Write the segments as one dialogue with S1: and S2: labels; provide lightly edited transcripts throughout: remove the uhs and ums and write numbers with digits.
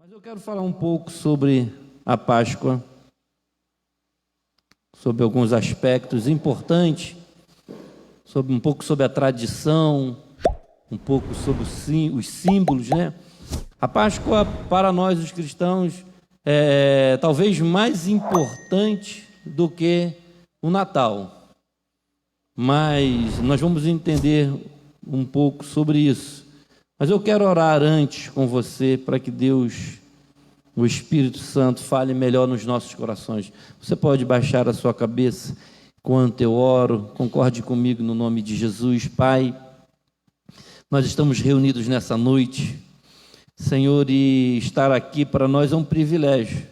S1: Mas eu quero falar um pouco sobre a Páscoa, sobre alguns aspectos importantes, um pouco sobre a tradição, um pouco sobre os símbolos, né? A Páscoa, para nós, os cristãos, é talvez mais importante do que o Natal. Mas nós vamos entender um pouco sobre isso. Mas eu quero orar antes com você para que Deus, o Espírito Santo, fale melhor nos nossos corações. Você pode baixar a sua cabeça enquanto eu oro. Concorde comigo no nome de Jesus. Pai, nós estamos reunidos nessa noite, Senhor, e estar aqui para nós é um privilégio.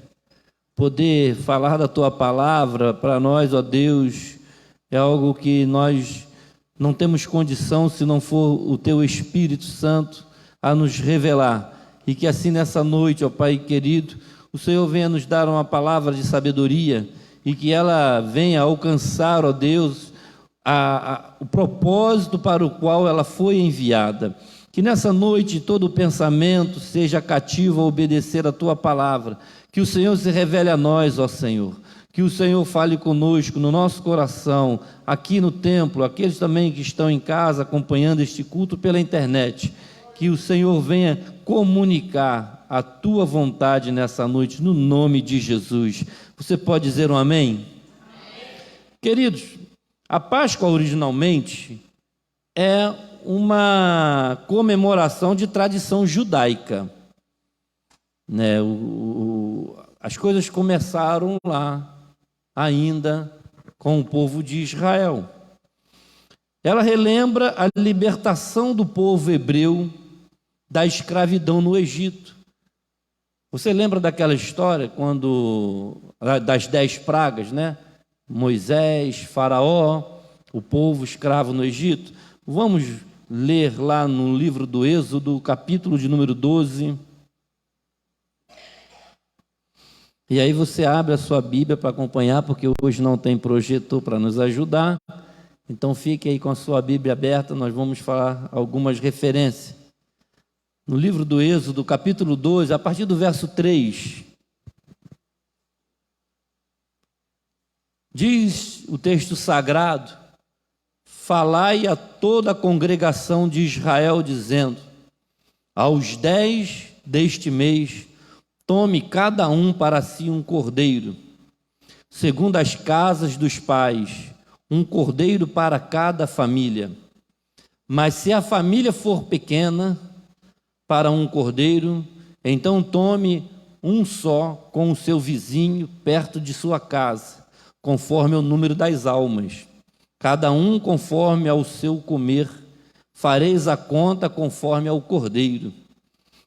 S1: Poder falar da Tua palavra para nós, ó Deus, é algo que nós não temos condição se não for o Teu Espírito Santo a nos revelar. E que assim nessa noite, ó Pai querido, o Senhor venha nos dar uma palavra de sabedoria e que ela venha alcançar, ó Deus, o propósito para o qual ela foi enviada. Que nessa noite todo pensamento seja cativo a obedecer a Tua palavra. Que o Senhor se revele a nós, ó Senhor. Que o Senhor fale conosco, no nosso coração, aqui no templo, aqueles também que estão em casa acompanhando este culto pela internet. Que o Senhor venha comunicar a Tua vontade nessa noite, no nome de Jesus. Você pode dizer um amém? Queridos, a Páscoa originalmente é uma comemoração de tradição judaica, né? As coisas começaram lá, ainda com o povo de Israel. Ela relembra a libertação do povo hebreu da escravidão no Egito. Você lembra daquela história das 10 pragas, né? Moisés, Faraó, o povo escravo no Egito. Vamos ler lá no livro do Êxodo, capítulo de número 12. E aí você abre a sua Bíblia para acompanhar, porque hoje não tem projetor para nos ajudar. Então fique aí com a sua Bíblia aberta, nós vamos falar algumas referências. No livro do Êxodo, capítulo 12, a partir do verso 3, diz o texto sagrado: falai a toda a congregação de Israel, dizendo: aos 10 deste mês, tome cada um para si um cordeiro, segundo as casas dos pais, um cordeiro para cada família. Mas se a família for pequena, para um cordeiro, então tome um só com o seu vizinho perto de sua casa, conforme o número das almas. Cada um conforme ao seu comer, fareis a conta conforme ao cordeiro.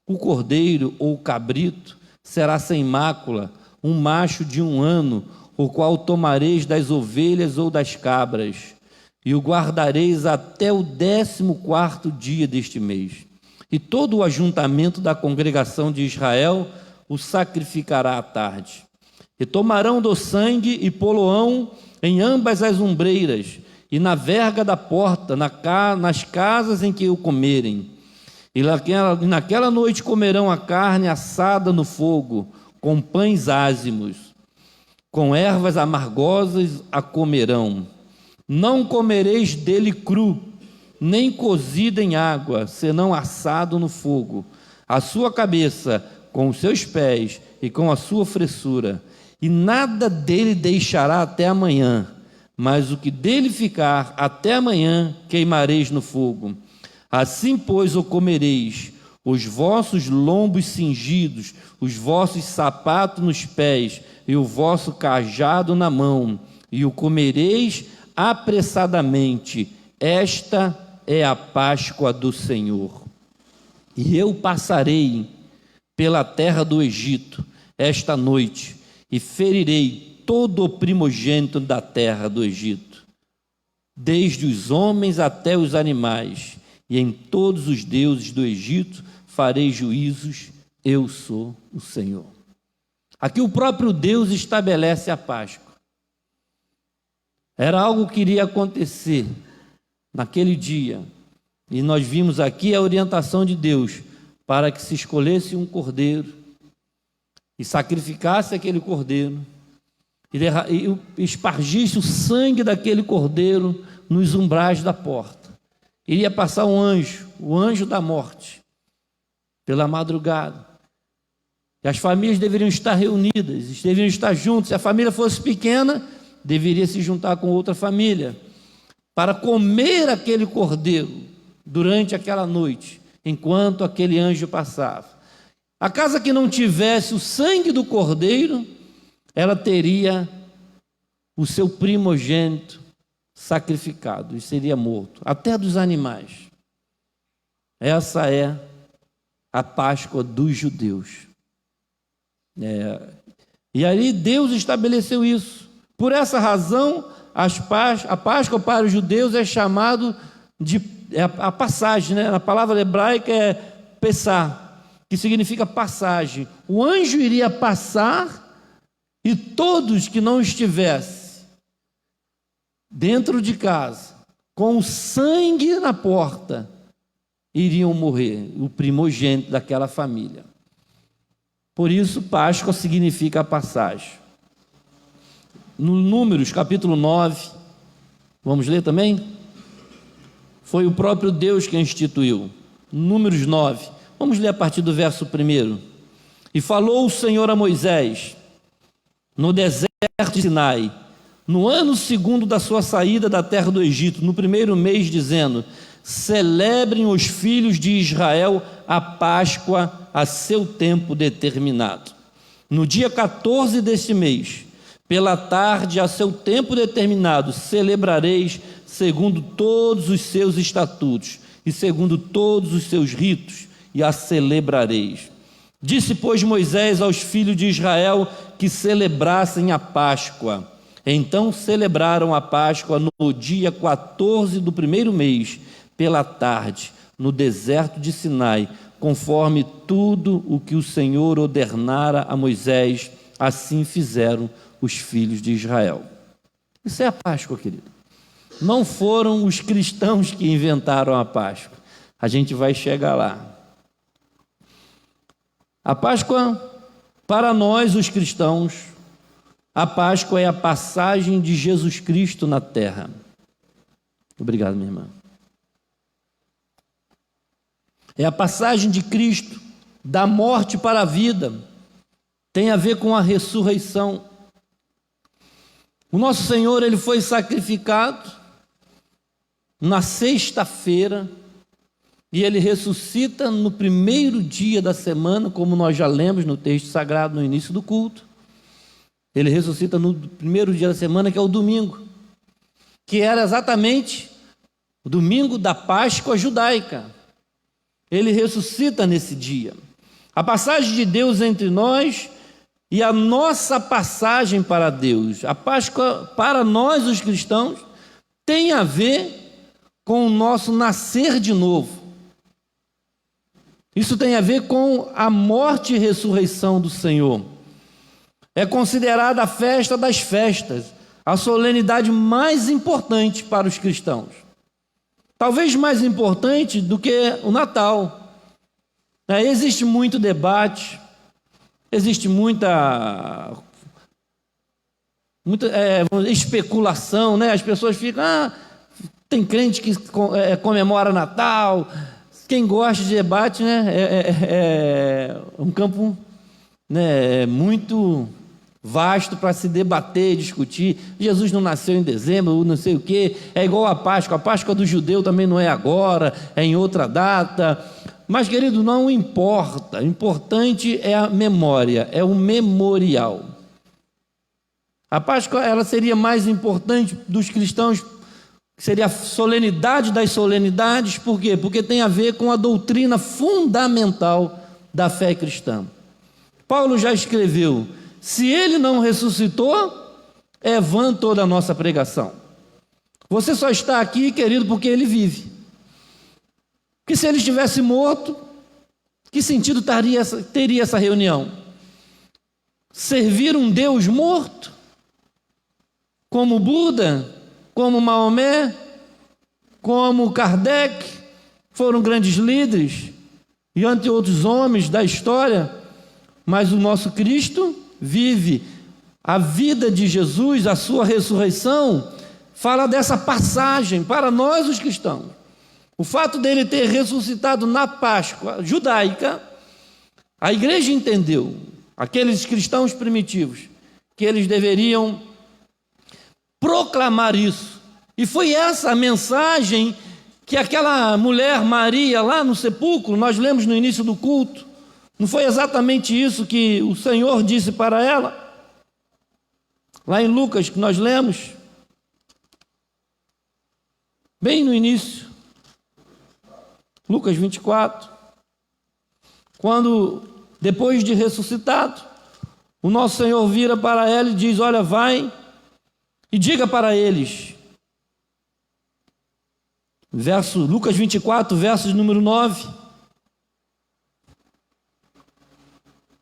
S1: O cordeiro ou cabrito será sem mácula, um macho de 1 ano, o qual tomareis das ovelhas ou das cabras, e o guardareis até o 14º dia deste mês. E todo o ajuntamento da congregação de Israel o sacrificará à tarde. E tomarão do sangue e poloão em ambas as ombreiras, e na verga da porta, nas casas em que o comerem. E naquela noite comerão a carne assada no fogo, com pães ázimos, com ervas amargosas a comerão. Não comereis dele cru, nem cozido em água, senão assado no fogo. A sua cabeça com os seus pés e com a sua fressura. E nada dele deixará até amanhã, mas o que dele ficar até amanhã queimareis no fogo. Assim, pois, o comereis, os vossos lombos cingidos, os vossos sapatos nos pés e o vosso cajado na mão, e o comereis apressadamente. Esta é a Páscoa do Senhor. E eu passarei pela terra do Egito esta noite, e ferirei todo o primogênito da terra do Egito, desde os homens até os animais, e em todos os deuses do Egito farei juízos, eu sou o Senhor. Aqui o próprio Deus estabelece a Páscoa. Era algo que iria acontecer naquele dia, e nós vimos aqui a orientação de Deus para que se escolhesse um cordeiro e sacrificasse aquele cordeiro, e espargisse o sangue daquele cordeiro nos umbrais da porta, iria passar um anjo, o anjo da morte, pela madrugada. E as famílias deveriam estar reunidas, deveriam estar juntas. Se a família fosse pequena, deveria se juntar com outra família, para comer aquele cordeiro durante aquela noite, enquanto aquele anjo passava. A casa que não tivesse o sangue do cordeiro, ela teria o seu primogênito sacrificado e seria morto, até dos animais. Essa é a Páscoa dos judeus. E aí Deus estabeleceu isso. Por essa razão, a Páscoa para os judeus é chamado de a passagem, né? A palavra hebraica é Pessah, que significa passagem. O anjo iria passar e todos que não estivessem dentro de casa, com o sangue na porta, iriam morrer, o primogênito daquela família. Por isso, Páscoa significa a passagem. No Números, capítulo 9, vamos ler também? Foi o próprio Deus que instituiu. Números 9, vamos ler a partir do verso 1. E falou o Senhor a Moisés, no deserto de Sinai, no ano 2º da sua saída da terra do Egito, no 1º mês, dizendo: celebrem os filhos de Israel a Páscoa a seu tempo determinado. No dia 14 deste mês, pela tarde, a seu tempo determinado, celebrareis segundo todos os seus estatutos e segundo todos os seus ritos, e a celebrareis. Disse, pois, Moisés aos filhos de Israel que celebrassem a Páscoa. Então celebraram a Páscoa no dia 14 do 1º mês, pela tarde, no deserto de Sinai, conforme tudo o que o Senhor ordenara a Moisés, assim fizeram os filhos de Israel. Isso é a Páscoa, querido. Não foram os cristãos que inventaram a Páscoa. A gente vai chegar lá. A Páscoa, para nós, os cristãos, a Páscoa é a passagem de Jesus Cristo na terra. Obrigado, minha irmã. É a passagem de Cristo da morte para a vida. Tem a ver com a ressurreição. O nosso Senhor, ele foi sacrificado na sexta-feira e ele ressuscita no 1º dia da semana, como nós já lemos no texto sagrado no início do culto. Ele ressuscita no 1º dia da semana, que é o domingo, que era exatamente o domingo da Páscoa judaica. Ele ressuscita nesse dia. A passagem de Deus entre nós e a nossa passagem para Deus. A Páscoa, para nós, os cristãos, tem a ver com o nosso nascer de novo. Isso tem a ver com a morte e ressurreição do Senhor. É considerada a festa das festas, a solenidade mais importante para os cristãos. Talvez mais importante do que o Natal. Existe muito debate, existe muita especulação, né? As pessoas ficam, tem crente que comemora Natal. Quem gosta de debate, né? É um campo, né, muito vasto para se debater, discutir. Jesus não nasceu em dezembro, não sei o quê. É igual a Páscoa do judeu também não é agora, é em outra data. Mas, querido, não importa. O importante é a memória, é o memorial. A Páscoa, ela seria mais importante dos cristãos, seria a solenidade das solenidades. Por quê? Porque tem a ver com a doutrina fundamental da fé cristã. Paulo já escreveu: se ele não ressuscitou, é vã toda a nossa pregação. Você só está aqui, querido, porque ele vive. Porque se ele estivesse morto, que sentido teria essa reunião? Servir um Deus morto? Como Buda? Como Maomé? Como Kardec? Foram grandes líderes, e entre outros homens da história. Mas o nosso Cristo vive. A vida de Jesus, a sua ressurreição, fala dessa passagem para nós os cristãos. O fato dele ter ressuscitado na Páscoa judaica, a igreja entendeu, aqueles cristãos primitivos, que eles deveriam proclamar isso. E foi essa a mensagem que aquela mulher Maria lá no sepulcro, nós lemos no início do culto, não foi exatamente isso que o Senhor disse para ela? Lá em Lucas, que nós lemos, bem no início, Lucas 24, quando, depois de ressuscitado, o nosso Senhor vira para ela e diz: olha, vai e diga para eles, Lucas 24, versos número 9,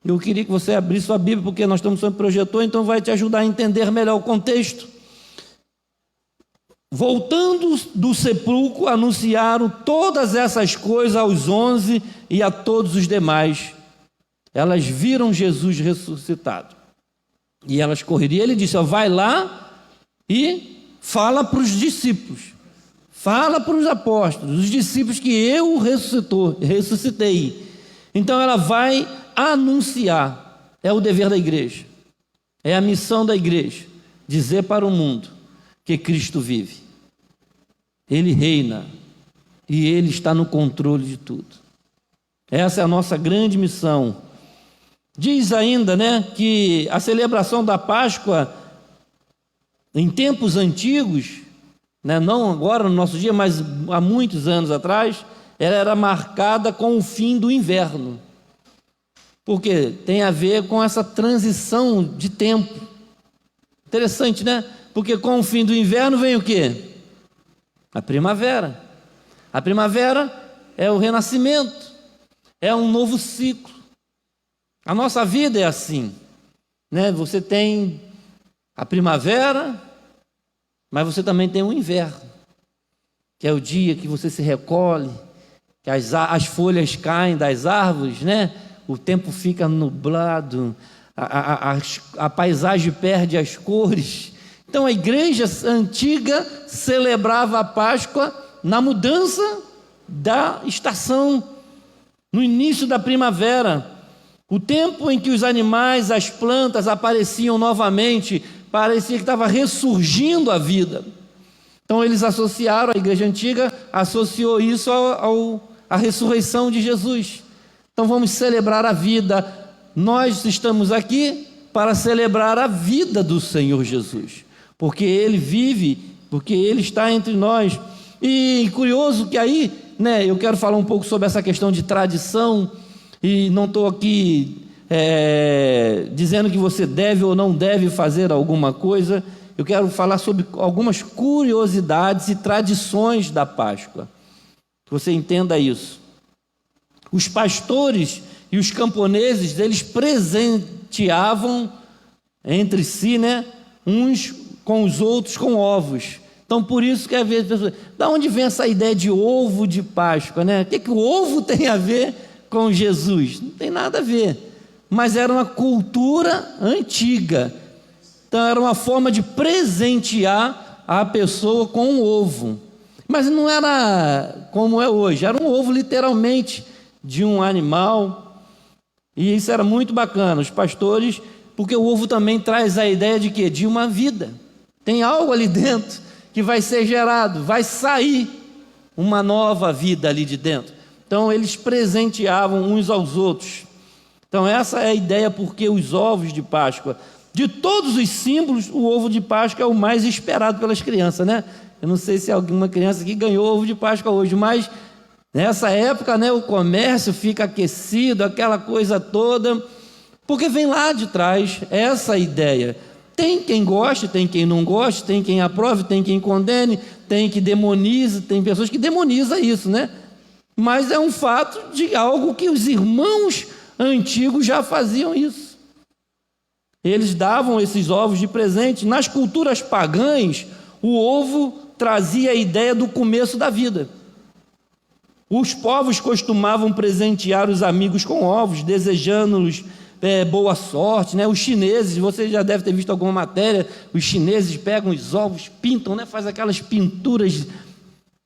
S1: eu queria que você abrisse sua Bíblia, porque nós estamos sobre projetor, então vai te ajudar a entender melhor o contexto. Voltando do sepulcro, anunciaram todas essas coisas aos 11 e a todos os demais. Elas viram Jesus ressuscitado. E elas correram. E ele disse: ó, vai lá e fala para os discípulos. Fala para os apóstolos, os discípulos, que eu ressuscitei. Então ela vai anunciar. É o dever da igreja. É a missão da igreja. Dizer para o mundo que Cristo vive. Ele reina e Ele está no controle de tudo. Essa é a nossa grande missão. Diz ainda, que a celebração da Páscoa, em tempos antigos, não agora no nosso dia, mas há muitos anos atrás, ela era marcada com o fim do inverno. Porque tem a ver com essa transição de tempo. Interessante, Porque com o fim do inverno vem o quê? A primavera. A primavera é o renascimento, é um novo ciclo. A nossa vida é assim, Você tem a primavera, mas você também tem o inverno, que é o dia que você se recolhe, que as folhas caem das árvores, O tempo fica nublado, a paisagem perde as cores. Então a igreja antiga celebrava a Páscoa na mudança da estação, no início da primavera, o tempo em que os animais, as plantas apareciam novamente, parecia que estava ressurgindo a vida. Então eles associaram, a igreja antiga associou isso à ressurreição de Jesus. Então vamos celebrar a vida. Nós estamos aqui para celebrar a vida do Senhor Jesus, porque Ele vive, porque Ele está entre nós. E curioso que aí, eu quero falar um pouco sobre essa questão de tradição, e não estou aqui dizendo que você deve ou não deve fazer alguma coisa. Eu quero falar sobre algumas curiosidades e tradições da Páscoa, que você entenda isso. Os pastores e os camponeses, eles presenteavam entre si, uns com os outros com ovos. Então, por isso que às vezes as pessoas, da onde vem essa ideia de ovo de Páscoa, O que o ovo tem a ver com Jesus? Não tem nada a ver, mas era uma cultura antiga. Então era uma forma de presentear a pessoa com um ovo, mas não era como é hoje, era um ovo literalmente de um animal. E isso era muito bacana, os pastores, porque o ovo também traz a ideia de quê? De uma vida. Tem algo ali dentro que vai ser gerado, vai sair uma nova vida ali de dentro. Então eles presenteavam uns aos outros. Então essa é a ideia, porque os ovos de Páscoa, de todos os símbolos, o ovo de Páscoa é o mais esperado pelas crianças, Eu não sei se alguma criança aqui ganhou ovo de Páscoa hoje, mas nessa época, o comércio fica aquecido, aquela coisa toda, porque vem lá de trás essa ideia. Tem quem goste, tem quem não goste, tem quem aprove, tem quem condene, tem que demoniza, tem pessoas que demonizam isso, Mas é um fato de algo que os irmãos antigos já faziam isso. Eles davam esses ovos de presente. Nas culturas pagãs, o ovo trazia a ideia do começo da vida. Os povos costumavam presentear os amigos com ovos, desejando-lhes boa sorte, né? Os chineses, você já deve ter visto alguma matéria, os chineses pegam os ovos, pintam, né? Faz aquelas pinturas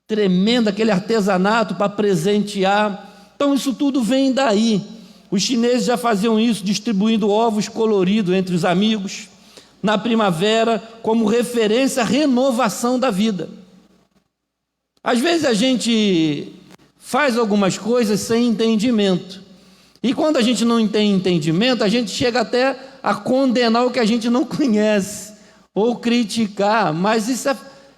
S1: tremendas, aquele artesanato para presentear. Então isso tudo vem daí. Os chineses já faziam isso, distribuindo ovos coloridos entre os amigos, na primavera, como referência à renovação da vida. Às vezes a gente faz algumas coisas sem entendimento. E quando a gente não tem entendimento, a gente chega até a condenar o que a gente não conhece, ou criticar, mas isso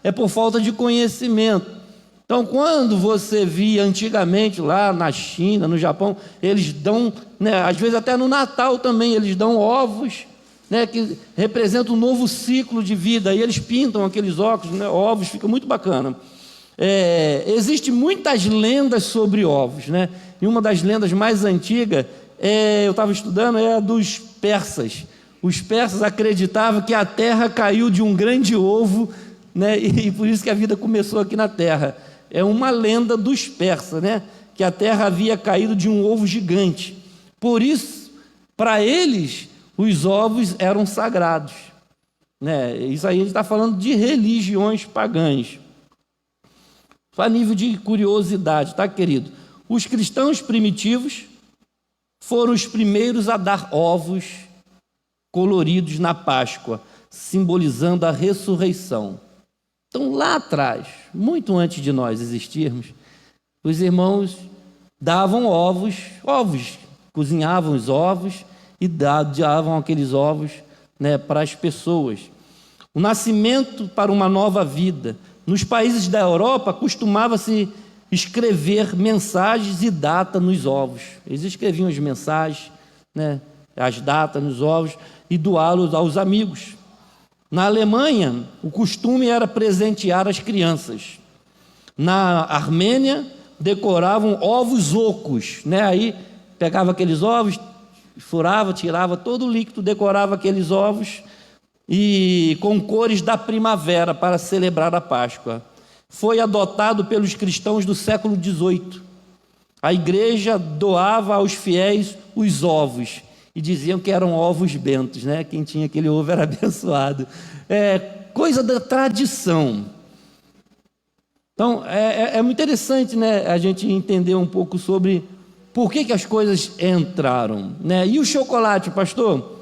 S1: é por falta de conhecimento. Então, quando você via antigamente lá na China, no Japão, eles dão, né, às vezes até no Natal também, eles dão ovos, né, que representam um novo ciclo de vida, e eles pintam aqueles óculos, né, ovos, fica muito bacana. Existem muitas lendas sobre ovos, né? E uma das lendas mais antigas, eu estava estudando, é a dos persas. Os persas acreditavam que a terra caiu de um grande ovo, né? E por isso que a vida começou aqui na terra. É uma lenda dos persas, né? Que a terra havia caído de um ovo gigante. Por isso, para eles, os ovos eram sagrados, né? Isso aí a gente está falando de religiões pagãs. Só a nível de curiosidade, tá, querido? Os cristãos primitivos foram os primeiros a dar ovos coloridos na Páscoa, simbolizando a ressurreição. Então, lá atrás, muito antes de nós existirmos, os irmãos davam ovos, cozinhavam os ovos e davam aqueles ovos, né, para as pessoas. O nascimento para uma nova vida. Nos países da Europa, costumava-se escrever mensagens e data nos ovos. Eles escreviam as mensagens, né, as datas nos ovos e doá-los aos amigos. Na Alemanha, o costume era presentear as crianças. Na Armênia, decoravam ovos ocos, né? Aí pegava aqueles ovos, furava, tirava todo o líquido, decorava aqueles ovos e com cores da primavera para celebrar a Páscoa. Foi adotado pelos cristãos do século XVIII. A igreja doava aos fiéis os ovos e diziam que eram ovos bentos, né? Quem tinha aquele ovo era abençoado. Coisa da tradição. Então, é muito interessante, né, a gente entender um pouco sobre por que as coisas entraram, né? E o chocolate, pastor?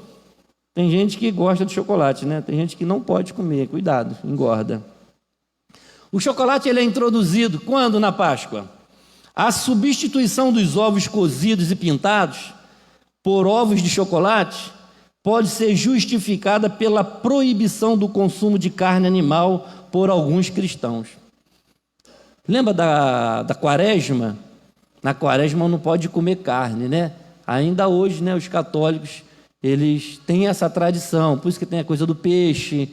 S1: Tem gente que gosta de chocolate, né? Tem gente que não pode comer, cuidado, engorda. O chocolate ele é introduzido quando na Páscoa? A substituição dos ovos cozidos e pintados por ovos de chocolate pode ser justificada pela proibição do consumo de carne animal por alguns cristãos. Lembra da quaresma? Na quaresma não pode comer carne, né? Ainda hoje, né, os católicos, eles têm essa tradição, por isso que tem a coisa do peixe.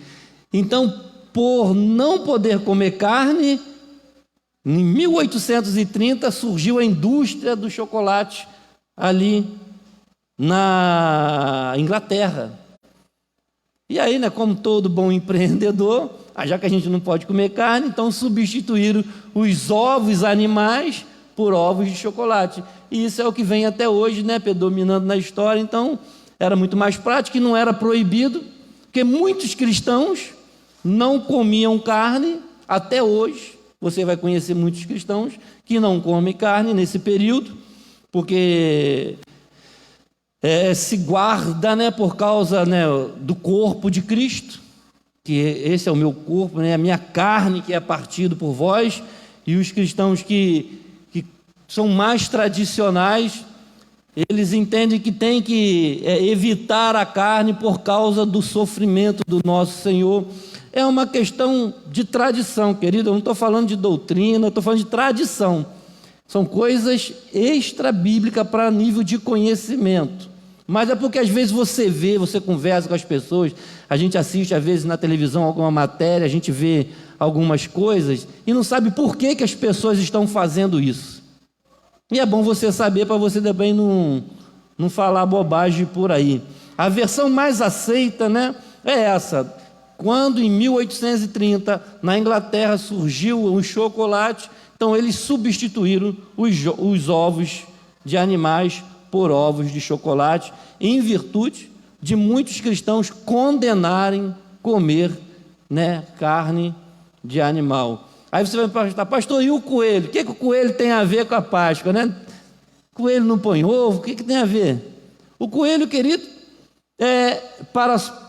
S1: Então, por não poder comer carne, em 1830 surgiu a indústria do chocolate ali na Inglaterra. E aí, né, como todo bom empreendedor, já que a gente não pode comer carne, então substituíram os ovos animais por ovos de chocolate. E isso é o que vem até hoje, né, predominando na história. Então, era muito mais prático e não era proibido, porque muitos cristãos não comiam carne até hoje. Você vai conhecer muitos cristãos que não comem carne nesse período, porque se guarda, né, por causa, né, do corpo de Cristo, que esse é o meu corpo, né, a minha carne que é partido por vós. E os cristãos que são mais tradicionais, eles entendem que tem que evitar a carne por causa do sofrimento do nosso Senhor. É uma questão de tradição, querido. Eu não estou falando de doutrina, eu estou falando de tradição. São coisas extra-bíblicas para nível de conhecimento. Mas é porque às vezes você vê, você conversa com as pessoas, a gente assiste às vezes na televisão alguma matéria, a gente vê algumas coisas e não sabe por que as pessoas estão fazendo isso. E é bom você saber para você também não falar bobagem por aí. A versão mais aceita, né, é essa. Quando em 1830 na Inglaterra surgiu o chocolate, então eles substituíram os ovos de animais por ovos de chocolate, em virtude de muitos cristãos condenarem comer, né, carne de animal. Aí você vai perguntar, pastor, e o coelho? O que o coelho tem a ver com a Páscoa, né? Coelho não põe ovo, o que tem a ver? O coelho, querido,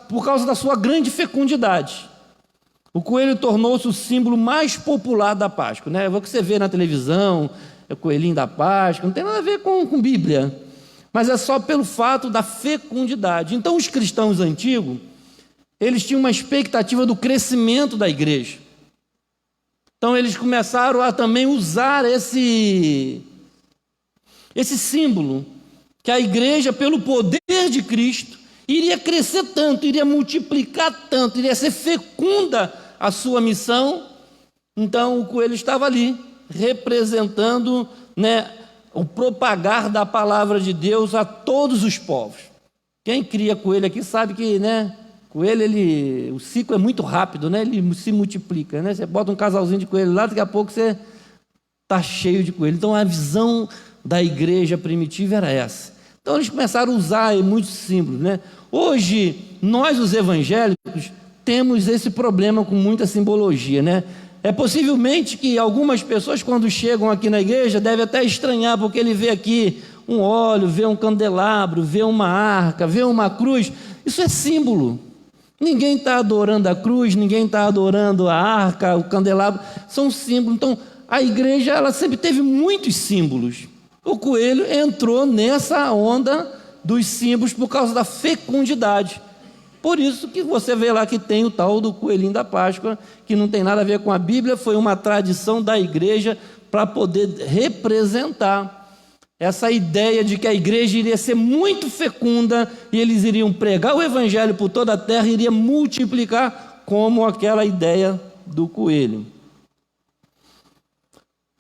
S1: por causa da sua grande fecundidade. O coelho tornou-se o símbolo mais popular da Páscoa, né? O que você vê na televisão, é o coelhinho da Páscoa, não tem nada a ver com Bíblia, mas é só pelo fato da fecundidade. Então, os cristãos antigos, eles tinham uma expectativa do crescimento da igreja. Então, eles começaram a também usar esse símbolo, que a igreja, pelo poder de Cristo, iria crescer tanto, iria multiplicar tanto, iria ser fecunda a sua missão. Então, o coelho estava ali, representando, né, o propagar da palavra de Deus a todos os povos. Quem cria coelho aqui sabe que, né, coelho, o ciclo é muito rápido, né, ele se multiplica, né? Você bota um casalzinho de coelho lá, daqui a pouco você está cheio de coelho. Então, a visão da igreja primitiva era essa. Então, eles começaram a usar muitos símbolos, né? Hoje, nós, os evangélicos, temos esse problema com muita simbologia, né? É possivelmente que algumas pessoas, quando chegam aqui na igreja, devem até estranhar, porque ele vê aqui um óleo, vê um candelabro, vê uma arca, vê uma cruz. Isso é símbolo. Ninguém está adorando a cruz, ninguém está adorando a arca, o candelabro. São símbolos. Então, a igreja, ela sempre teve muitos símbolos. O coelho entrou nessa onda dos símbolos por causa da fecundidade. Por isso que você vê lá que tem o tal do coelhinho da Páscoa, que não tem nada a ver com a Bíblia, foi uma tradição da igreja para poder representar essa ideia de que a igreja iria ser muito fecunda e eles iriam pregar o evangelho por toda a terra e iria multiplicar, como aquela ideia do coelho.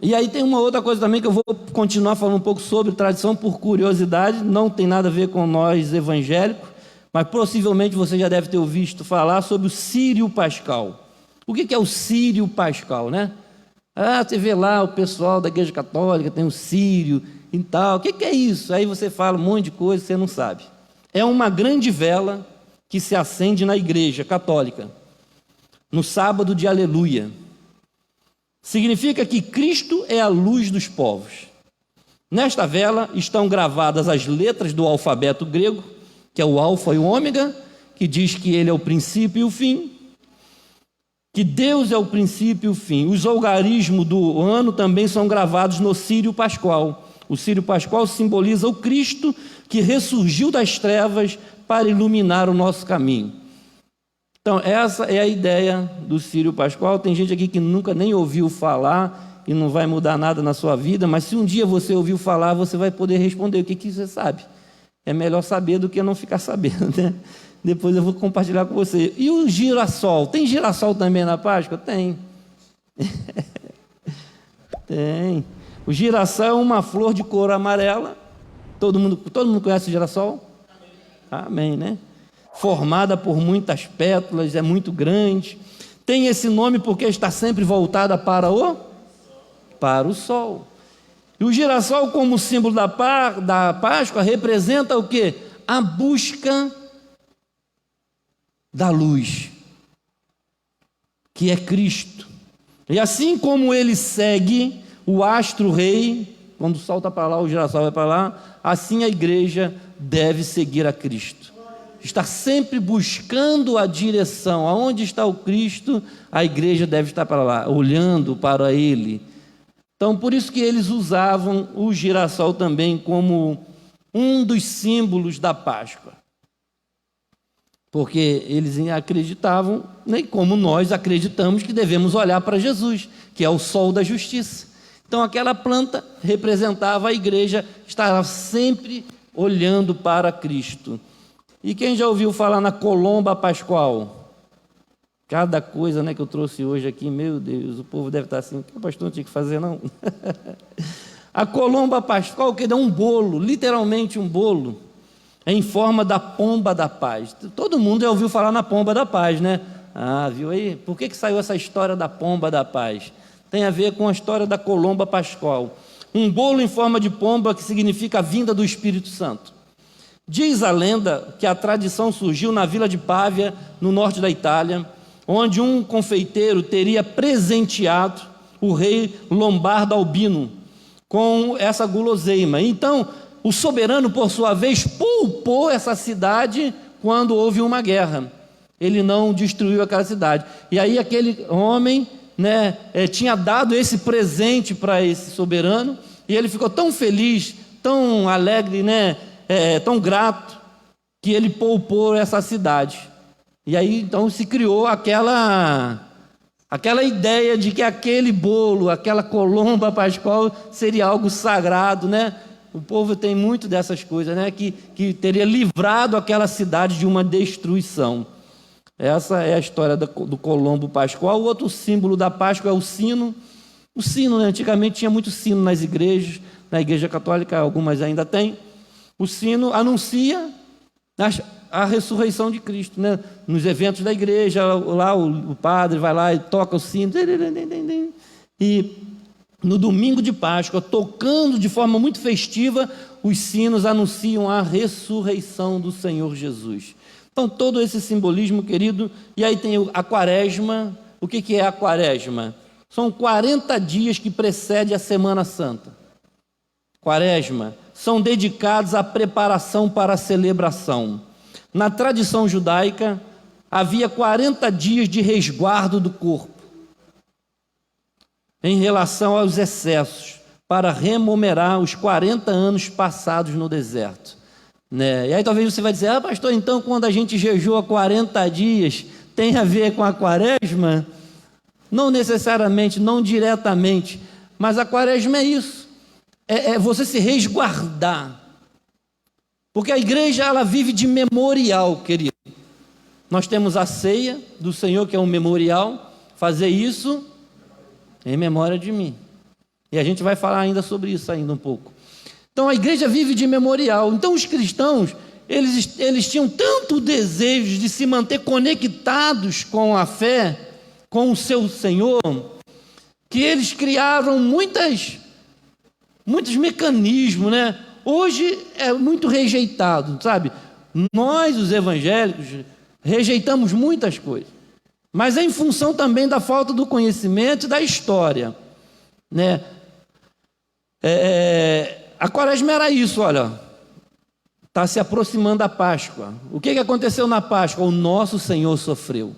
S1: E aí tem uma outra coisa também que eu vou continuar falando um pouco sobre tradição por curiosidade, não tem nada a ver com nós evangélicos, mas possivelmente você já deve ter ouvido falar sobre o Círio Pascal. O que é o Círio Pascal, né? Você vê lá o pessoal da igreja católica, tem o Círio e tal. O que é isso? Aí você fala um monte de coisa que você não sabe. É uma grande vela que se acende na igreja católica, no sábado de Aleluia. Significa que Cristo é a luz dos povos. Nesta vela estão gravadas as letras do alfabeto grego, que é o alfa e o ômega, que diz que ele é o princípio e o fim, que Deus é o princípio e o fim. Os algarismos do ano também são gravados no Círio Pascal. O Círio Pascal simboliza o Cristo que ressurgiu das trevas para iluminar o nosso caminho. Então, essa é a ideia do Círio Pascal. Tem gente aqui que nunca nem ouviu falar e não vai mudar nada na sua vida, mas se um dia você ouviu falar, você vai poder responder o que você sabe. É melhor saber do que não ficar sabendo, né? Depois eu vou compartilhar com você. E o girassol? Tem girassol também na Páscoa? Tem. Tem. O girassol é uma flor de cor amarela. Todo mundo conhece o girassol? Amém, né? Formada por muitas pétalas, é muito grande. Tem esse nome porque está sempre voltada para o sol. E o girassol, como símbolo da Páscoa, representa o quê? A busca da luz, que é Cristo. E assim como ele segue o astro-rei, quando o sol está para lá, o girassol vai para lá, assim a igreja deve seguir a Cristo. Está sempre buscando a direção. Aonde está o Cristo, a igreja deve estar para lá, olhando para ele. Então, por isso que eles usavam o girassol também como um dos símbolos da Páscoa. Porque eles acreditavam, nem como nós acreditamos, que devemos olhar para Jesus, que é o sol da justiça. Então, aquela planta representava a igreja, estava sempre olhando para Cristo. E quem já ouviu falar na colomba pascual? Cada coisa, né, que eu trouxe hoje aqui, meu Deus, o povo deve estar assim, o pastor não tinha que fazer, não. A colomba pascual, que é um bolo, literalmente um bolo, em forma da pomba da paz. Todo mundo já ouviu falar na pomba da paz, né? Viu aí? Por que saiu essa história da pomba da paz? Tem a ver com a história da colomba pascual. um bolo em forma de pomba, que significa a vinda do Espírito Santo. Diz a lenda que a tradição surgiu na vila de Pávia, no norte da Itália, onde um confeiteiro teria presenteado o rei Lombardo Albino com essa guloseima. Então, o soberano, por sua vez, poupou essa cidade quando houve uma guerra. Ele não destruiu aquela cidade. E aí aquele homem, tinha dado esse presente para esse soberano, e ele ficou tão feliz, tão alegre, tão grato, que ele poupou essa cidade. E aí então se criou aquela ideia de que aquele bolo, aquela colomba pascual seria algo sagrado, O povo tem muito dessas coisas, que teria livrado aquela cidade de uma destruição. Essa é a história do Colombo Pascual. O outro símbolo da Páscoa é o sino. O sino, antigamente tinha muito sino nas igrejas, na igreja católica algumas ainda têm. O sino anuncia a ressurreição de Cristo, Nos eventos da igreja, lá o padre vai lá e toca o sino. E no domingo de Páscoa, tocando de forma muito festiva, os sinos anunciam a ressurreição do Senhor Jesus. Então, todo esse simbolismo, querido, e aí tem a quaresma. O que é a quaresma? São 40 dias que precedem a Semana Santa. Quaresma são dedicados à preparação para a celebração. Na tradição judaica, havia 40 dias de resguardo do corpo em relação aos excessos, para rememorar os 40 anos passados no deserto. E aí talvez você vai dizer, pastor, então quando a gente jejua 40 dias, tem a ver com a quaresma? Não necessariamente, não diretamente, mas a quaresma é isso, é você se resguardar, porque a igreja ela vive de memorial, querido. Nós temos a ceia do Senhor, que é um memorial, fazer isso em memória de mim, e a gente vai falar ainda sobre isso ainda um pouco. Então a igreja vive de memorial. Então os cristãos, eles tinham tanto desejo de se manter conectados com a fé, com o seu Senhor, que eles criaram muitos mecanismos, Hoje é muito rejeitado, sabe? Nós, os evangélicos, rejeitamos muitas coisas, mas é em função também da falta do conhecimento e da história, A quaresma era isso, está se aproximando a Páscoa. O que aconteceu na Páscoa? O nosso Senhor sofreu.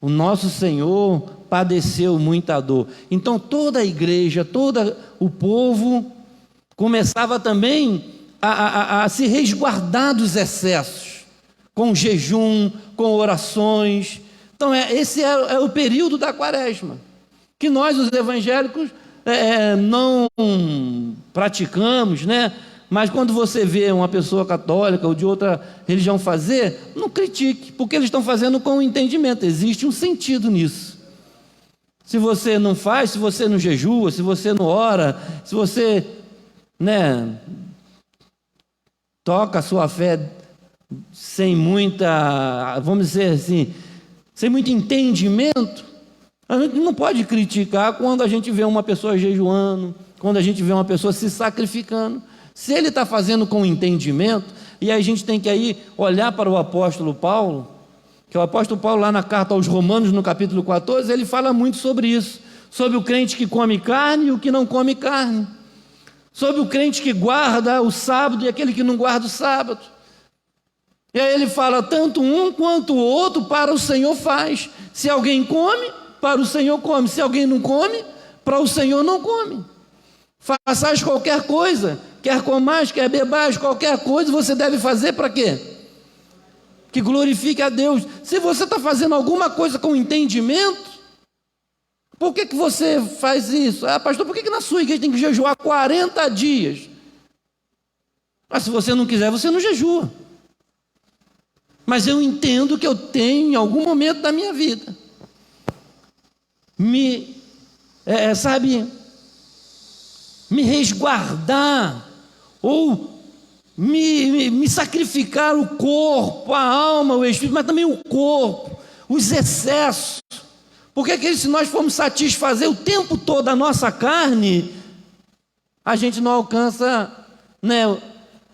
S1: O nosso Senhor padeceu muita dor. Então toda a igreja, todo o povo começava também a se resguardar dos excessos, com jejum, com orações. Então esse é o período da quaresma, que nós, os evangélicos, não praticamos, Mas quando você vê uma pessoa católica ou de outra religião fazer, não critique, porque eles estão fazendo com entendimento. Existe um sentido nisso. Se você não faz, se você não jejua, se você não ora, se você, toca a sua fé sem muita, vamos dizer assim, sem muito entendimento, a gente não pode criticar quando a gente vê uma pessoa jejuando, quando a gente vê uma pessoa se sacrificando. Se ele está fazendo com entendimento, e aí a gente tem que aí olhar para o apóstolo Paulo, que o apóstolo Paulo lá na carta aos Romanos, no capítulo 14, ele fala muito sobre isso, sobre o crente que come carne e o que não come carne, sobre o crente que guarda o sábado e aquele que não guarda o sábado. E aí ele fala, tanto um quanto o outro para o Senhor faz. Se alguém come, para o Senhor come. Se alguém não come, para o Senhor não come. Façais qualquer coisa, quer comais, quer bebais, qualquer coisa, você deve fazer para quê? Que glorifique a Deus. Se você está fazendo alguma coisa com entendimento, por que você faz isso? Pastor, por que na sua igreja tem que jejuar 40 dias? Se você não quiser, você não jejua. Mas eu entendo que eu tenho, em algum momento da minha vida, me resguardar, ou me sacrificar o corpo, a alma, o espírito, mas também o corpo, os excessos. Porque se nós formos satisfazer o tempo todo a nossa carne, a gente não alcança, né,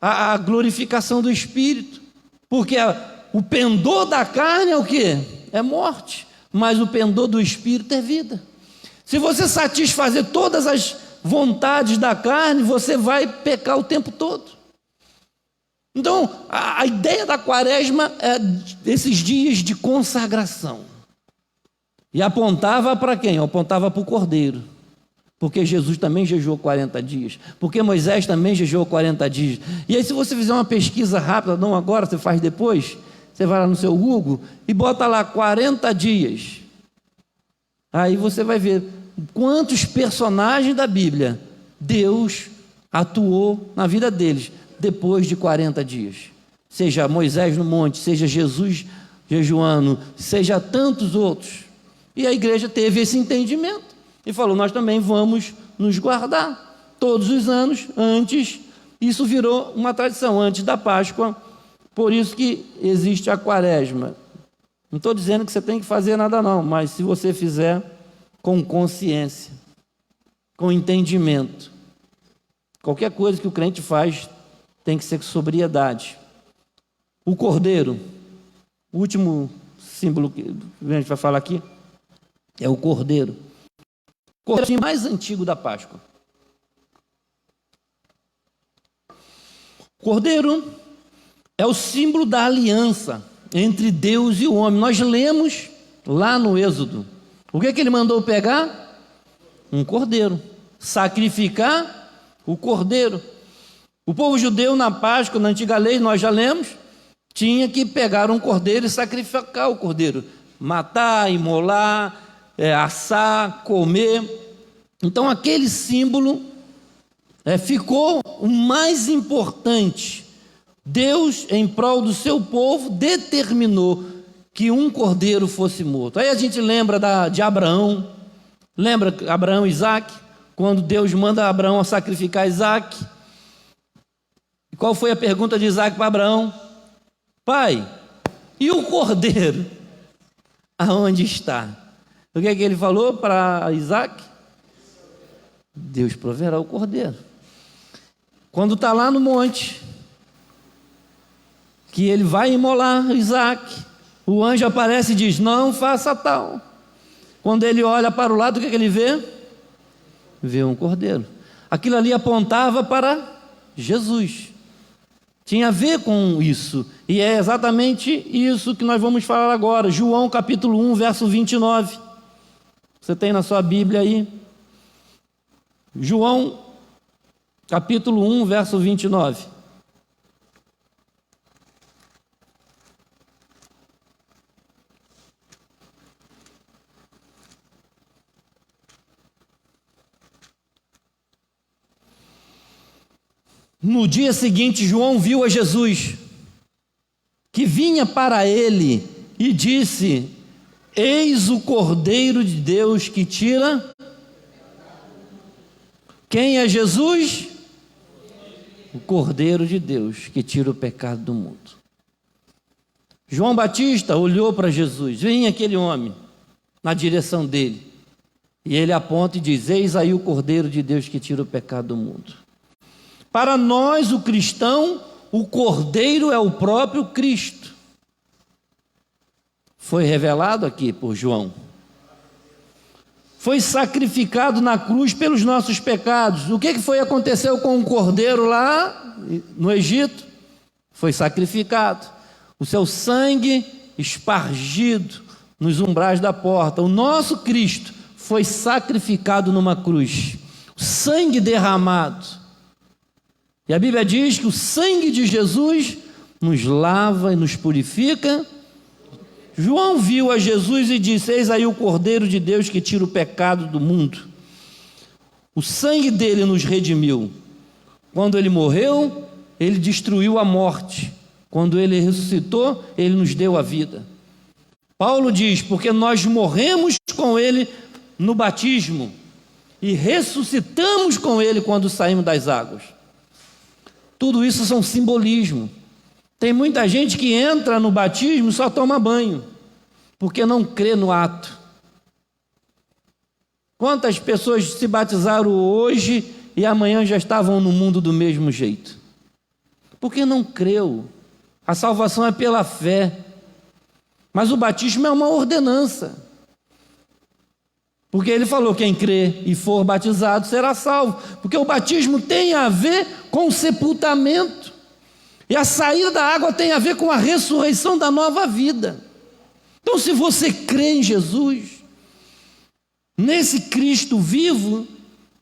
S1: a glorificação do Espírito, porque o pendor da carne é o quê? É morte, mas o pendor do Espírito é vida. Se você satisfazer todas as vontades da carne, você vai pecar o tempo todo. Então, a ideia da quaresma é esses dias de consagração. E apontava para quem? Apontava para o Cordeiro. Porque Jesus também jejuou 40 dias. Porque Moisés também jejuou 40 dias. E aí, se você fizer uma pesquisa rápida, não agora, você faz depois, você vai lá no seu Google e bota lá 40 dias. Aí você vai ver quantos personagens da Bíblia Deus atuou na vida deles depois de 40 dias. Seja Moisés no monte, seja Jesus jejuando, seja tantos outros. E a igreja teve esse entendimento e falou: nós também vamos nos guardar todos os anos antes. Isso virou uma tradição antes da Páscoa. Por isso que existe a quaresma. Não estou dizendo que você tem que fazer nada não, mas se você fizer com consciência, com entendimento, qualquer coisa que o crente faz tem que ser com sobriedade. O Cordeiro, o último símbolo que a gente vai falar aqui, é o Cordeiro. O Cordeiro mais antigo da Páscoa. O Cordeiro é o símbolo da aliança entre Deus e o homem. Nós lemos lá no Êxodo. O que é que ele mandou pegar? Um cordeiro. Sacrificar o cordeiro. O povo judeu na Páscoa, na antiga lei, nós já lemos, tinha que pegar um cordeiro e sacrificar o cordeiro. Matar, imolar, assar, comer. Então aquele símbolo ficou o mais importante. Deus, em prol do seu povo, determinou que um cordeiro fosse morto. Aí a gente lembra de Abraão. Lembra Abraão e Isaac? Quando Deus manda Abraão sacrificar Isaac. E qual foi a pergunta de Isaac para Abraão? Pai, e o cordeiro? Aonde está? O que é que ele falou para Isaac? Deus proverá o cordeiro. Quando está lá no monte, que ele vai imolar Isaac, o anjo aparece e diz: não faça tal. Quando ele olha para o lado, o que ele vê? Vê um cordeiro. Aquilo ali apontava para Jesus. Tinha a ver com isso. E é exatamente isso que nós vamos falar agora. João capítulo 1, verso 29. Você tem na sua Bíblia aí? João capítulo 1, verso 29. No dia seguinte, João viu a Jesus, que vinha para ele, e disse: eis o Cordeiro de Deus que tira. Quem é Jesus? O Cordeiro de Deus que tira o pecado do mundo. João Batista olhou para Jesus, vem aquele homem na direção dele, e ele aponta e diz: eis aí o Cordeiro de Deus que tira o pecado do mundo. Para nós, o cristão, o Cordeiro é o próprio Cristo. Foi revelado aqui por João. Foi sacrificado na cruz pelos nossos pecados. O que aconteceu com o Cordeiro lá no Egito? Foi sacrificado. O seu sangue espargido nos umbrais da porta. O nosso Cristo foi sacrificado numa cruz. O sangue derramado. E a Bíblia diz que o sangue de Jesus nos lava e nos purifica. João viu a Jesus e disse: eis aí o Cordeiro de Deus que tira o pecado do mundo. O sangue dele nos redimiu. Quando ele morreu, ele destruiu a morte. Quando ele ressuscitou, ele nos deu a vida. Paulo diz: porque nós morremos com ele no batismo e ressuscitamos com ele quando saímos das águas. Tudo isso são simbolismo. Tem muita gente que entra no batismo e só toma banho, porque não crê no ato. Quantas pessoas se batizaram hoje e amanhã já estavam no mundo do mesmo jeito. Porque não creu. A salvação é pela fé. Mas o batismo é uma ordenança. Porque ele falou, quem crê e for batizado será salvo. Porque o batismo tem a ver com o sepultamento. E a saída da água tem a ver com a ressurreição da nova vida. Então, se você crê em Jesus, nesse Cristo vivo,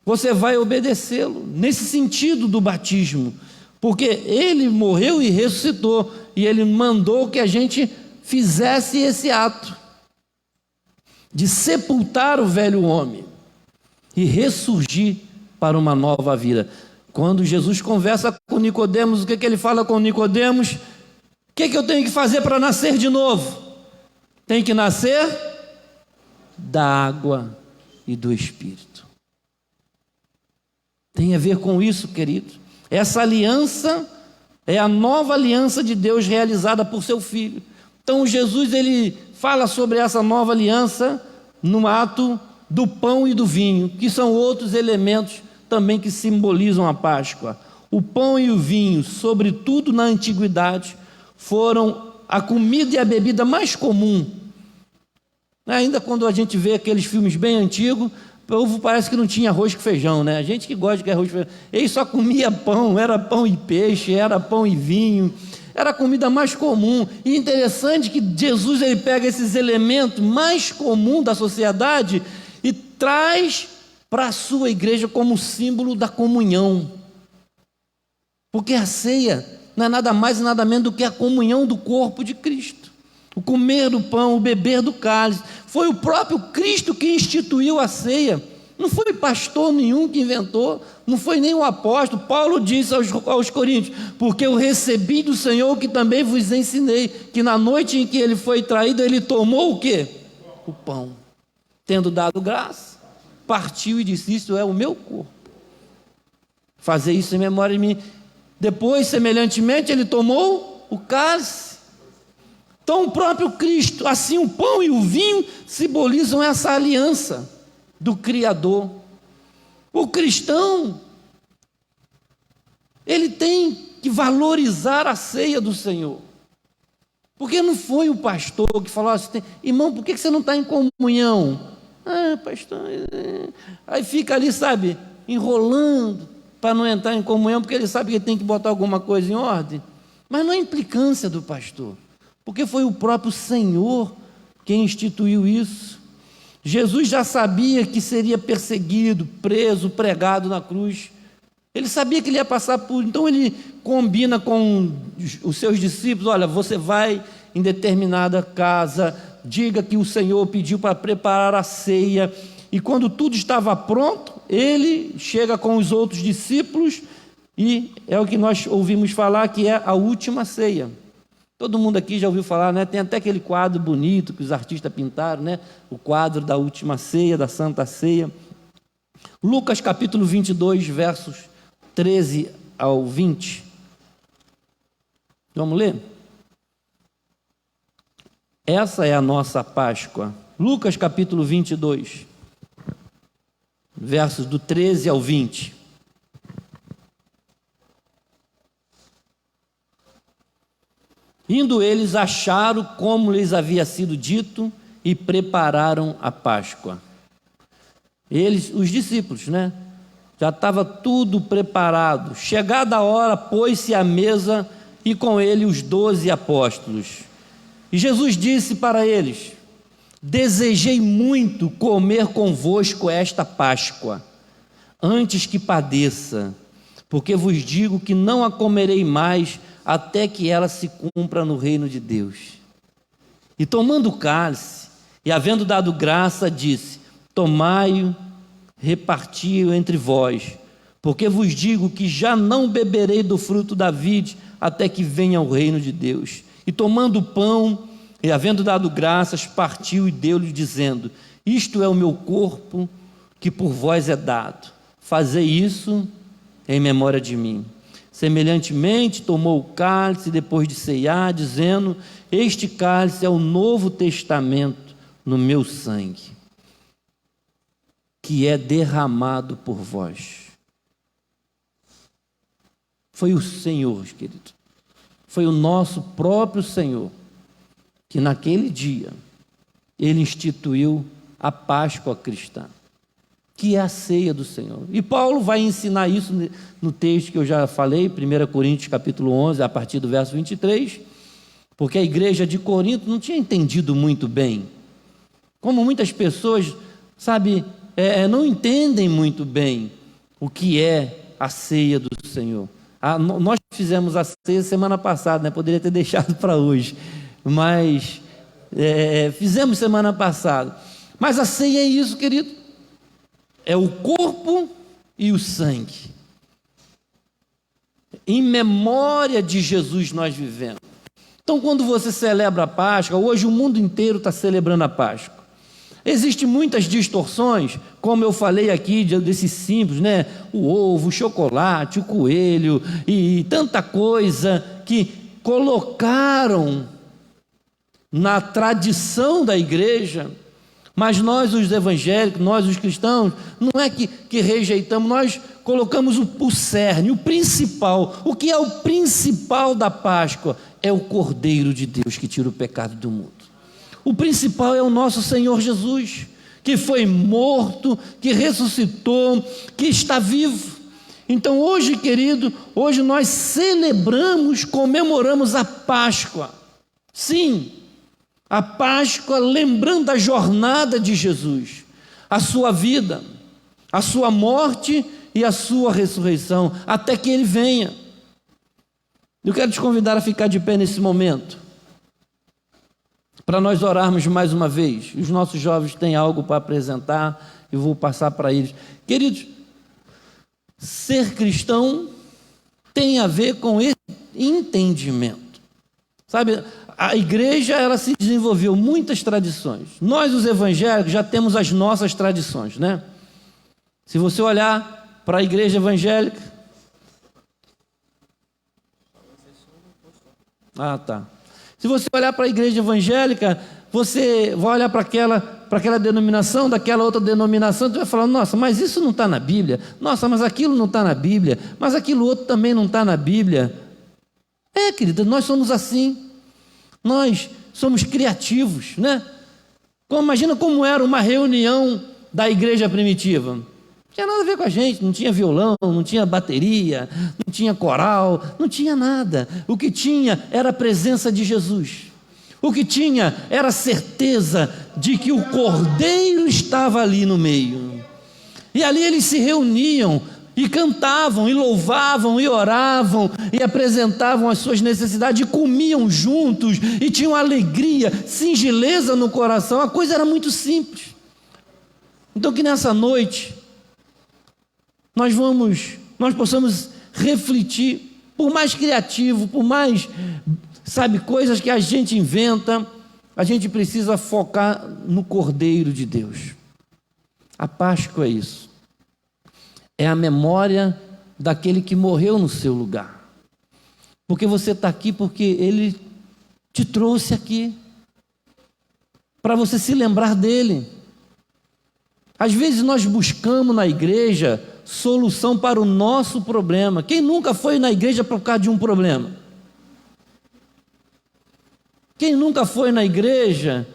S1: você vai obedecê-lo, nesse sentido do batismo. Porque ele morreu e ressuscitou, e ele mandou que a gente fizesse esse ato de sepultar o velho homem e ressurgir para uma nova vida. Quando Jesus conversa com Nicodemos, o que ele fala com Nicodemos? O que eu tenho que fazer para nascer de novo? Tem que nascer da água e do Espírito. Tem a ver com isso, querido. Essa aliança é a nova aliança de Deus realizada por seu Filho. Então Jesus, ele fala sobre essa nova aliança no ato do pão e do vinho, que são outros elementos também que simbolizam a Páscoa. O pão e o vinho, sobretudo na antiguidade, foram a comida e a bebida mais comum. Ainda quando a gente vê aqueles filmes bem antigos, o povo parece que não tinha arroz com feijão, né? A gente que gosta de arroz com feijão, ele só comia pão, era pão e peixe, era pão e vinho, era a comida mais comum. E interessante que Jesus, ele pega esses elementos mais comuns da sociedade e traz para a sua igreja como símbolo da comunhão. Porque a ceia não é nada mais e nada menos do que a comunhão do corpo de Cristo. O comer do pão, o beber do cálice. Foi o próprio Cristo que instituiu a ceia. Não foi pastor nenhum que inventou, não foi nem o apóstolo. Paulo disse aos coríntios, porque eu recebi do Senhor que também vos ensinei, que na noite em que ele foi traído, ele tomou o quê? O pão. Tendo dado graça, partiu e disse, isto é o meu corpo. Fazer isso em memória de mim. Depois, semelhantemente, ele tomou o cálice. Então o próprio Cristo, assim o pão e o vinho simbolizam essa aliança do Criador. O cristão, ele tem que valorizar a ceia do Senhor. Porque não foi o pastor que falou assim, irmão, por que você não está em comunhão? Ah, pastor, aí fica ali, sabe, enrolando para não entrar em comunhão, porque ele sabe que tem que botar alguma coisa em ordem. Mas não é implicância do pastor, porque foi o próprio Senhor quem instituiu isso. Jesus já sabia que seria perseguido, preso, pregado na cruz. Ele sabia que ele ia passar por... Então ele combina com os seus discípulos, olha, você vai em determinada casa, diga que o Senhor pediu para preparar a ceia, e quando tudo estava pronto, ele chega com os outros discípulos, e é o que nós ouvimos falar, que é a última ceia. Todo mundo aqui já ouviu falar, né? Tem até aquele quadro bonito que os artistas pintaram, né? O quadro da última ceia, da Santa Ceia. Lucas capítulo 22, versos 13 ao 20. Vamos ler? Essa é a nossa Páscoa. Lucas capítulo 22, versos do 13 ao 20. Indo eles, acharam como lhes havia sido dito e prepararam a Páscoa. Eles, os discípulos, né? Já estava tudo preparado. Chegada a hora, pôs-se à mesa e com ele os 12 apóstolos. E Jesus disse para eles, desejei muito comer convosco esta Páscoa, antes que padeça, porque vos digo que não a comerei mais, até que ela se cumpra no reino de Deus. E tomando o cálice, e havendo dado graça, disse, tomai-o, reparti-o entre vós, porque vos digo que já não beberei do fruto da vide, até que venha o reino de Deus. E tomando o pão, e havendo dado graças, partiu e deu-lhe, dizendo, isto é o meu corpo, que por vós é dado. Fazei isso em memória de mim. Semelhantemente, tomou o cálice depois de ceiar, dizendo, este cálice é o novo testamento no meu sangue, que é derramado por vós. Foi o Senhor, querido. Foi o nosso próprio Senhor que naquele dia Ele instituiu a Páscoa cristã, que é a ceia do Senhor. E Paulo vai ensinar isso no texto que eu já falei, 1 Coríntios capítulo 11, a partir do verso 23, porque a igreja de Corinto não tinha entendido muito bem, como muitas pessoas, não entendem muito bem o que é a ceia do Senhor. Nós fizemos a ceia semana passada, né? Poderia ter deixado para hoje, mas fizemos semana passada. Mas a ceia é isso, querido, é o corpo e o sangue. Em memória de Jesus nós vivemos. Então, quando você celebra a Páscoa, hoje o mundo inteiro está celebrando a Páscoa. Existem muitas distorções, como eu falei aqui, desses símbolos, né? O ovo, o chocolate, o coelho e tanta coisa que colocaram na tradição da igreja. Mas nós, os evangélicos, nós, os cristãos, não é que rejeitamos, nós colocamos o cerne, o principal. O que é o principal da Páscoa? É o Cordeiro de Deus que tira o pecado do mundo. O principal é o nosso Senhor Jesus, que foi morto, que ressuscitou, que está vivo. Então hoje, querido, hoje nós celebramos, comemoramos a Páscoa. Sim, a Páscoa, lembrando a jornada de Jesus, a sua vida, a sua morte e a sua ressurreição, até que Ele venha. Eu quero te convidar a ficar de pé nesse momento, para nós orarmos mais uma vez. Os nossos jovens têm algo para apresentar, eu vou passar para eles. Queridos, ser cristão tem a ver com esse entendimento. Sabe, a igreja, ela se desenvolveu muitas tradições. Nós, os evangélicos, já temos as nossas tradições, né? Se você olhar para a igreja evangélica... Se você olhar para a igreja evangélica, você vai olhar para aquela denominação, daquela outra denominação, você vai falar, nossa, mas isso não está na Bíblia. Nossa, mas aquilo não está na Bíblia. Mas aquilo outro também não está na Bíblia. Querida, nós somos assim. Nós somos criativos, né? Imagina como era uma reunião da igreja primitiva. Não tinha nada a ver com a gente, não tinha violão, não tinha bateria, não tinha coral, não tinha nada. O que tinha era a presença de Jesus. O que tinha era a certeza de que o Cordeiro estava ali no meio. E ali eles se reuniam e cantavam, e louvavam, e oravam, e apresentavam as suas necessidades, e comiam juntos, e tinham alegria, singeleza no coração. A coisa era muito simples. Então que nessa noite nós possamos refletir, por mais criativo, por mais, coisas que a gente inventa, a gente precisa focar no Cordeiro de Deus. A Páscoa é isso. É a memória daquele que morreu no seu lugar. Porque você está aqui porque Ele te trouxe aqui, para você se lembrar dEle. Às vezes nós buscamos na igreja solução para o nosso problema. Quem nunca foi na igreja por causa de um problema? Quem nunca foi na igreja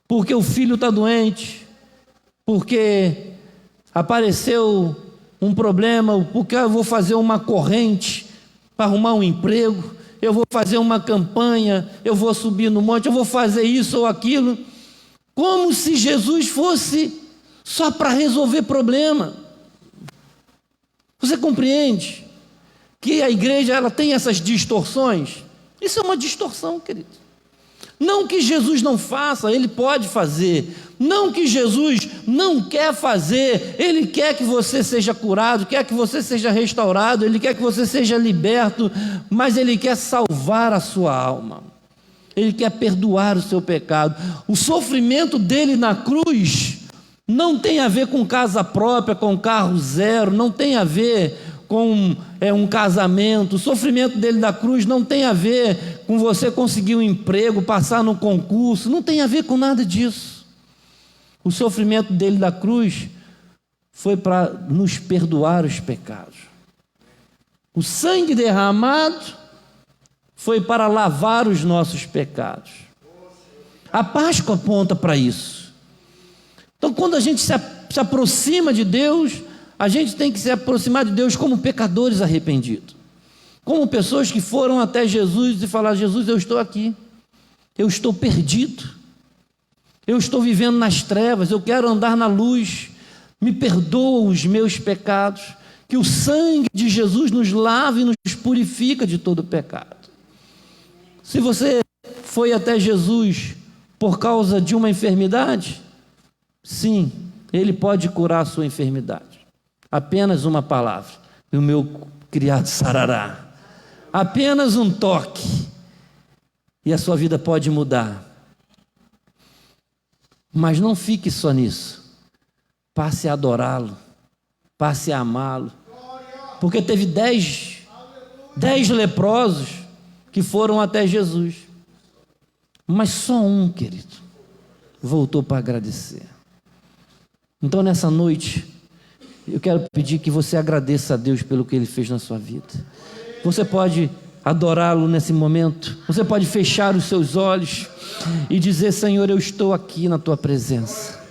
S1: porque o filho está doente, porque apareceu um problema, porque eu vou fazer uma corrente para arrumar um emprego, eu vou fazer uma campanha, eu vou subir no monte, eu vou fazer isso ou aquilo, como se Jesus fosse só para resolver problema. Você compreende que a igreja ela tem essas distorções? Isso é uma distorção, querido. Não que Jesus não faça, Ele pode fazer. Não que Jesus não quer fazer, Ele quer que você seja curado, quer que você seja restaurado, Ele quer que você seja liberto, mas Ele quer salvar a sua alma. Ele quer perdoar o seu pecado. O sofrimento dele na cruz não tem a ver com casa própria, com carro zero, não tem a ver com um casamento. O sofrimento dele na cruz não tem a ver com você conseguir um emprego, passar no concurso, não tem a ver com nada disso. O sofrimento dele na cruz foi para nos perdoar os pecados. O sangue derramado foi para lavar os nossos pecados. A Páscoa aponta para isso. Então, quando a gente se aproxima de Deus, a gente tem que se aproximar de Deus como pecadores arrependidos, como pessoas que foram até Jesus e falaram: Jesus, eu estou aqui, eu estou perdido, eu estou vivendo nas trevas, eu quero andar na luz, me perdoa os meus pecados, que o sangue de Jesus nos lave e nos purifica de todo pecado. Se você foi até Jesus por causa de uma enfermidade, sim, Ele pode curar a sua enfermidade. Apenas uma palavra, e o meu criado sarará. Apenas um toque, e a sua vida pode mudar. Mas não fique só nisso. Passe a adorá-lo, passe a amá-lo. Porque teve 10 leprosos que foram até Jesus. Mas só um, querido, voltou para agradecer. Então, nessa noite, eu quero pedir que você agradeça a Deus pelo que Ele fez na sua vida. Você pode adorá-lo nesse momento. Você pode fechar os seus olhos e dizer: Senhor, eu estou aqui na Tua presença.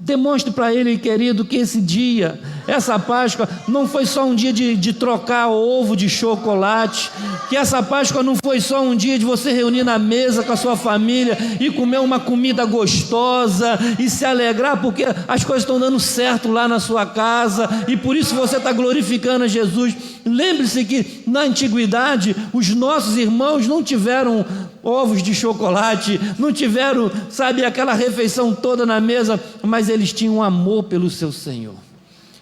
S1: Demonstre para Ele, querido, que esse dia, essa Páscoa, não foi só um dia de trocar ovo de chocolate, que essa Páscoa não foi só um dia de você reunir na mesa com a sua família e comer uma comida gostosa e se alegrar porque as coisas estão dando certo lá na sua casa e por isso você está glorificando a Jesus. Lembre-se que na antiguidade os nossos irmãos não tiveram ovos de chocolate, não tiveram, sabe, aquela refeição toda na mesa, mas eles tinham amor pelo seu Senhor.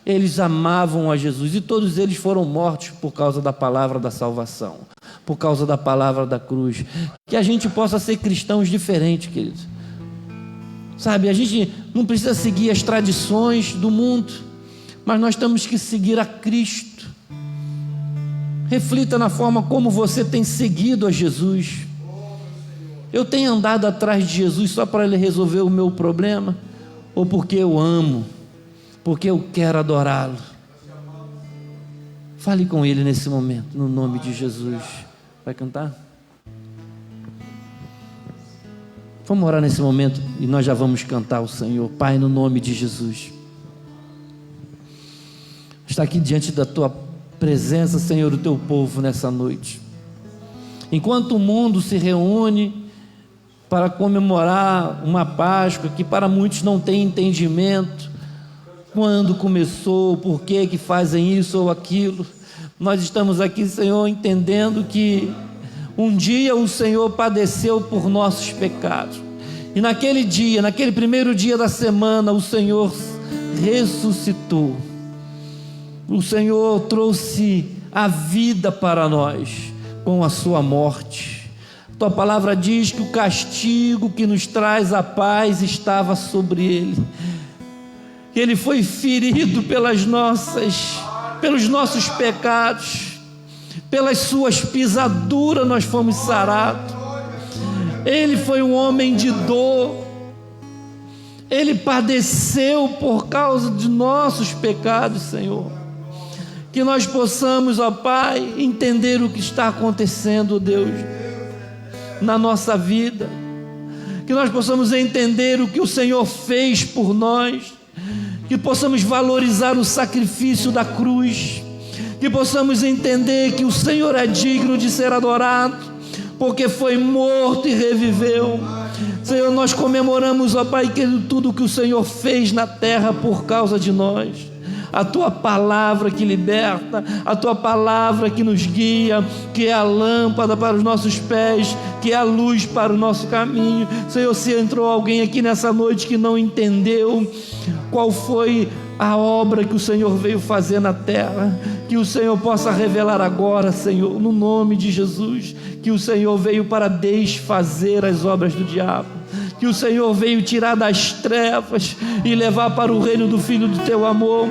S1: Eles amavam a Jesus e todos eles foram mortos por causa da palavra da salvação, por causa da palavra da cruz. Que a gente possa ser cristãos diferentes, queridos. Sabe, a gente não precisa seguir as tradições do mundo, mas nós temos que seguir a Cristo. Reflita na forma como você tem seguido a Jesus. Eu tenho andado atrás de Jesus só para Ele resolver o meu problema? Ou porque eu amo, porque eu quero adorá-lo? Fale com Ele nesse momento, no nome de Jesus. Vai cantar? Vamos orar nesse momento e nós já vamos cantar ao Senhor. Pai, no nome de Jesus, está aqui diante da Tua presença, Senhor, o Teu povo nessa noite. Enquanto o mundo se reúne para comemorar uma Páscoa que para muitos não tem entendimento, quando começou, por que fazem isso ou aquilo, nós estamos aqui, Senhor, entendendo que um dia o Senhor padeceu por nossos pecados, e naquele dia, naquele primeiro dia da semana, o Senhor ressuscitou, o Senhor trouxe a vida para nós com a sua morte. Tua palavra diz que o castigo que nos traz a paz estava sobre Ele. Ele foi ferido pelos nossos pecados, pelas suas pisaduras nós fomos sarados. Ele foi um homem de dor. Ele padeceu por causa de nossos pecados, Senhor. Que nós possamos, ó Pai, entender o que está acontecendo, Deus, na nossa vida, que nós possamos entender o que o Senhor fez por nós, que possamos valorizar o sacrifício da cruz, que possamos entender que o Senhor é digno de ser adorado, porque foi morto e reviveu. Senhor, nós comemoramos, ó Pai, que tudo que o Senhor fez na terra por causa de nós. A Tua palavra que liberta, a Tua palavra que nos guia, que é a lâmpada para os nossos pés, que é a luz para o nosso caminho. Senhor, se entrou alguém aqui nessa noite que não entendeu qual foi a obra que o Senhor veio fazer na terra, que o Senhor possa revelar agora, Senhor, no nome de Jesus, que o Senhor veio para desfazer as obras do diabo, que o Senhor veio tirar das trevas e levar para o reino do Filho do teu amor,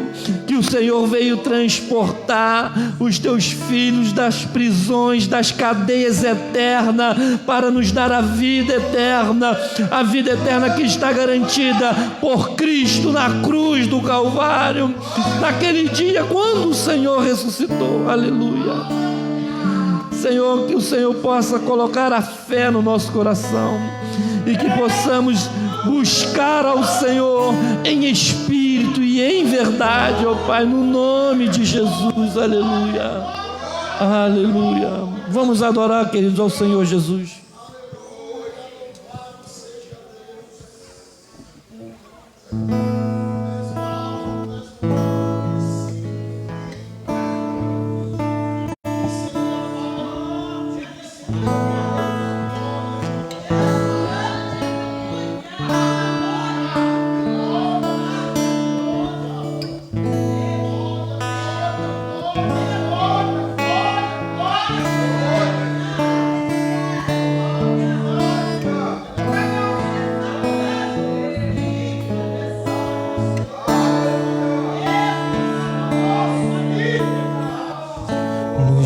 S1: que o Senhor veio transportar os teus filhos das prisões, das cadeias eternas, para nos dar a vida eterna que está garantida por Cristo na cruz do Calvário, naquele dia quando o Senhor ressuscitou. Aleluia. Senhor, que o Senhor possa colocar a fé no nosso coração e que possamos buscar ao Senhor em espírito e em verdade, ó Pai, no nome de Jesus. Aleluia, aleluia. Vamos adorar, queridos, ao Senhor Jesus.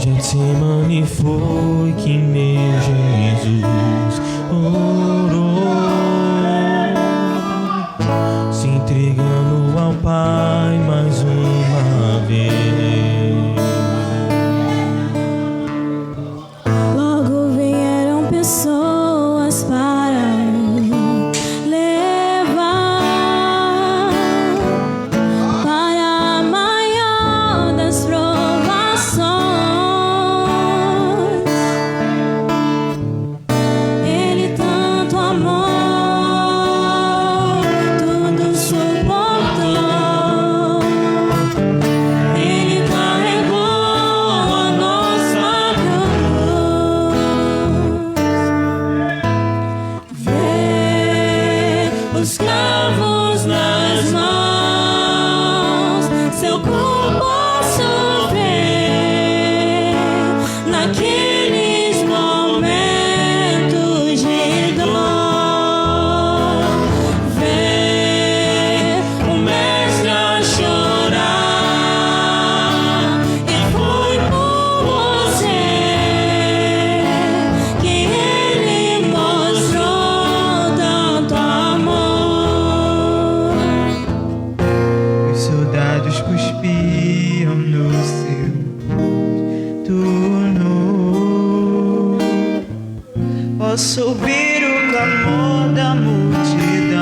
S2: Getsemane foi que meu Jesus orou, se entregando ao Pai mais uma vez.
S3: Logo vieram pessoas para levar para a maior das provações.
S2: Posso ouvir o clamor da multidão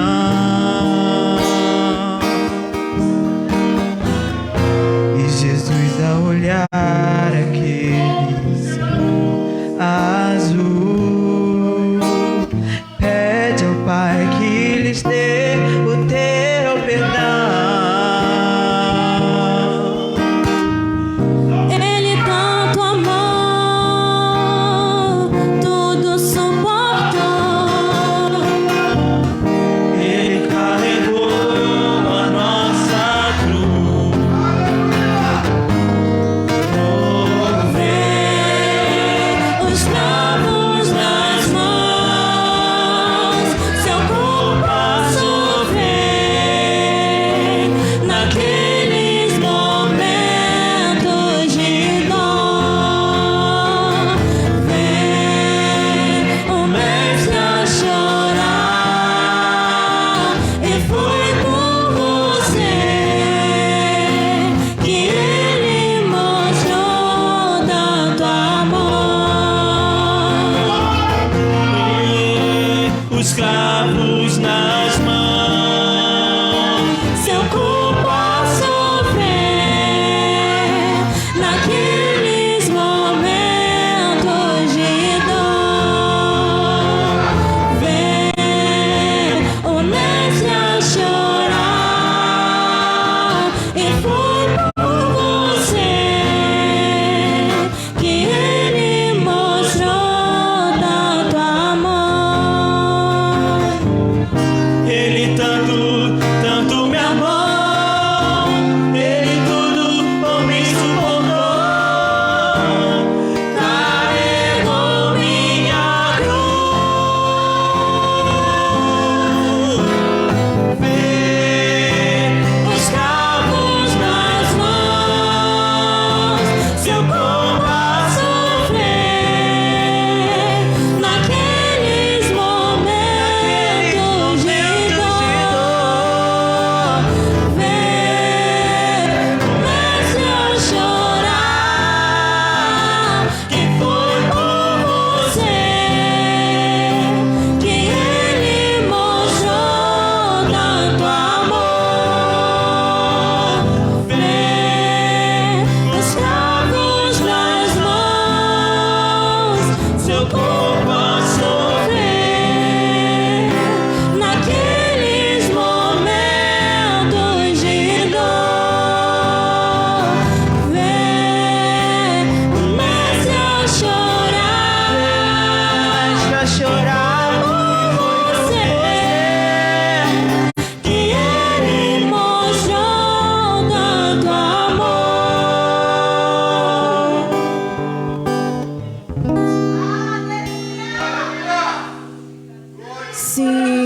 S2: e Jesus, ao olhar aquele céu azul, pede ao Pai que lhes dê o teu perdão.
S3: Ele tanto amou, tudo suportou.
S2: Ele carregou a nossa cruz.
S3: Vê os cravos nas mãos, seu corpo a sofrer naqueles momentos de dor. Vê o mestre a chorar, e foi por você que ele mostrou tanto amor.
S2: Os cravos nas mãos,
S3: Seu corpo a sofrer naqueles momentos de dor. Vê o mestre a chorar, e foi por você que ele mostrou tanto amor.
S2: ele
S3: sim.